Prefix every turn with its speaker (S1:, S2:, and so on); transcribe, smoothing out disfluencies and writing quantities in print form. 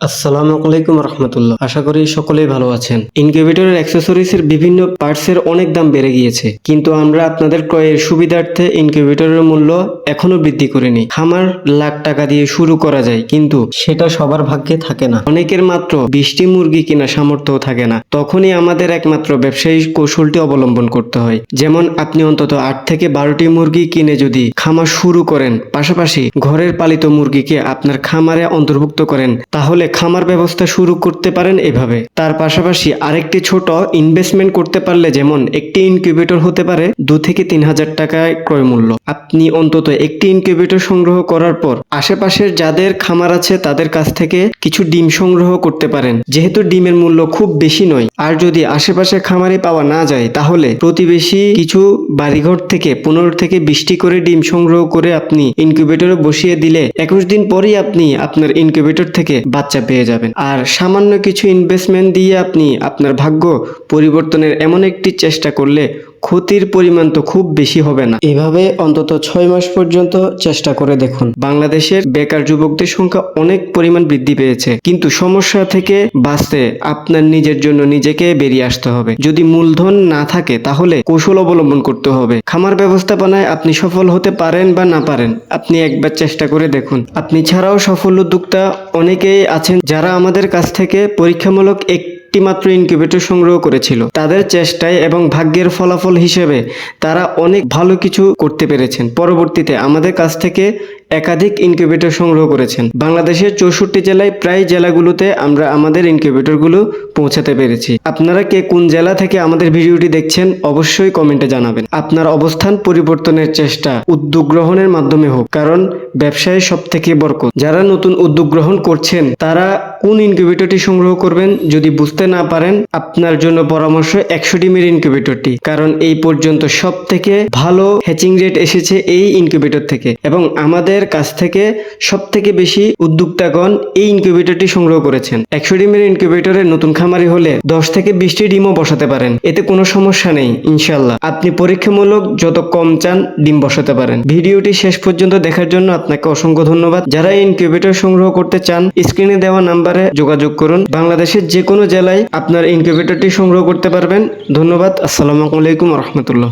S1: আসসালামু আলাইকুম রহমতুল্লাহ। আশা করি সকলেই ভালো আছেন। ইনকিউবেটরের অ্যাক্সেসরিজের বিভিন্ন পার্টসের অনেক দাম বেড়ে গিয়েছে, কিন্তু আমরা আপনাদের ক্রয়ের সুবিধার্থে ইনকিউবেটরের মূল্য এখনো বৃদ্ধি করিনি। খামার লাখ টাকা দিয়ে শুরু করা যায়, কিন্তু সেটা সবার ভাগ্যে থাকে না। অনেকের মাত্র 20টি মুরগি কেনা সামর্থ্যও থাকে না। তখনই আমাদের একমাত্র ব্যবসায়িক কৌশলটি অবলম্বন করতে হয়। যেমন আপনি অন্তত 8 থেকে 12টি মুরগি কিনে যদি খামার শুরু করেন, পাশাপাশি ঘরের পালিত মুরগিকে আপনার খামারে অন্তর্ভুক্ত করেন, তাহলে খামার ব্যবস্থা শুরু করতে পারেন এভাবে। তার পাশাপাশি আরেকটি ছোট ইনভেস্টমেন্ট করতে পারলে, যেমন একটি ইনকিউবেটর হতে পারে 2 থেকে 3,000 টাকায় ক্রয় মূল্য। আপনি অন্তত একটি ইনকিউবেটর সংগ্রহ করার পর আশেপাশের যাদের খামার আছে তাদের কাছ থেকে কিছু ডিম সংগ্রহ করতে পারেন, যেহেতু ডিমের মূল্য খুব বেশি নয়। আর যদি আশেপাশে খামারে পাওয়া না যায়, তাহলে প্রতিবেশী কিছু বাড়িঘর থেকে 15 থেকে 20টি করে ডিম সংগ্রহ করে আপনি ইনকিউবেটরে বসিয়ে দিলে 21 দিন পরেই আপনি আপনার ইনকিউবেটর থেকে বাচ্চা পেয়ে যাবেন। আর সামান্য কিছু ইনভেস্টমেন্ট দিয়ে আপনি আপনার ভাগ্য পরিবর্তনের এমন একটি চেষ্টা করলে ক্ষতির পরিমাণ তো খুব বেশি হবে না। এভাবে অন্তত 6 মাস পর্যন্ত চেষ্টা করে দেখুন। বাংলাদেশের বেকার যুবকদের সংখ্যা অনেক পরিমাণ বৃদ্ধি পেয়েছে, কিন্তু সমস্যা থেকে বাঁচতে আপনার নিজের জন্য নিজেকে বেরিয়ে আসতে হবে। যদি মূলধন না থাকে, তাহলে কৌশল অবলম্বন করতে হবে। খামার ব্যবস্থাপনায় আপনি সফল হতে পারেন বা না পারেন, আপনি একবার চেষ্টা করে দেখুন। আপনি ছাড়াও সফল উদ্যোক্তা অনেকেই আছেন যারা আমাদের কাছ থেকে পরীক্ষামূলক একটি মাত্র ইনকিউবেটর সংগ্রহ করেছিল। তাদের চেষ্টায় এবং ভাগ্যের ফলাফল হিসেবে তারা অনেক ভালো কিছু করতে পেরেছেন। পরবর্তীতে আমাদের কাছ থেকে একাধিক ইনকিউবেটর সংগ্রহ করেছেন। বাংলাদেশের 64 জেলায় প্রায় জেলাগুলোতে আমরা আমাদের ইনকিউবেটরগুলো পৌঁছাতে পেরেছি। আপনারা কে কোন জেলা থেকে আমাদের ভিডিওটি দেখছেন অবশ্যই কমেন্টে জানাবেন। আপনার অবস্থান পরিবর্তনের চেষ্টা উদ্যোগ গ্রহণের মাধ্যমে হোক, কারণ ব্যবসায় সব থেকে বরকত। যারা নতুন উদ্যোগ গ্রহণ করছেন তারা কোন ইনকিউবেটরটি সংগ্রহ করবেন যদি বুঝতে না পারেন, আপনার জন্য পরামর্শ 100 ডিমের ইনকিউবেটরটি, কারণ এই পর্যন্ত সব থেকে ভালো হ্যাচিং রেট এসেছে এই ইনকিউবেটর থেকে, এবং আমাদের কাছ থেকে সব থেকে বেশি উদ্যোক্তাগণ এই ইনকিউবেটরটি সংগ্রহ করেছেন। 100 ডিমের ইনকিউবেটরের নতুন খামারি হলে 10 থেকে 20টি ডিমও বসাতে পারেন, এতে কোনো সমস্যা নেই ইনশাল্লাহ। আপনি পরীক্ষামূলক যত কম চান ডিম বসাতে পারেন। ভিডিওটি শেষ পর্যন্ত দেখার জন্য আপনাকে অসংখ্য ধন্যবাদ। যারা ইনকিউবেটর সংগ্রহ করতে চান, স্ক্রিনে দেওয়া নাম্বারে যোগাযোগ করুন। বাংলাদেশের যে কোনো জেলায় আপনার ইনকিউবেটরটি সংগ্রহ করতে পারবেন। ধন্যবাদ। আসসালামু আলাইকুম রহমতুল্লাহ।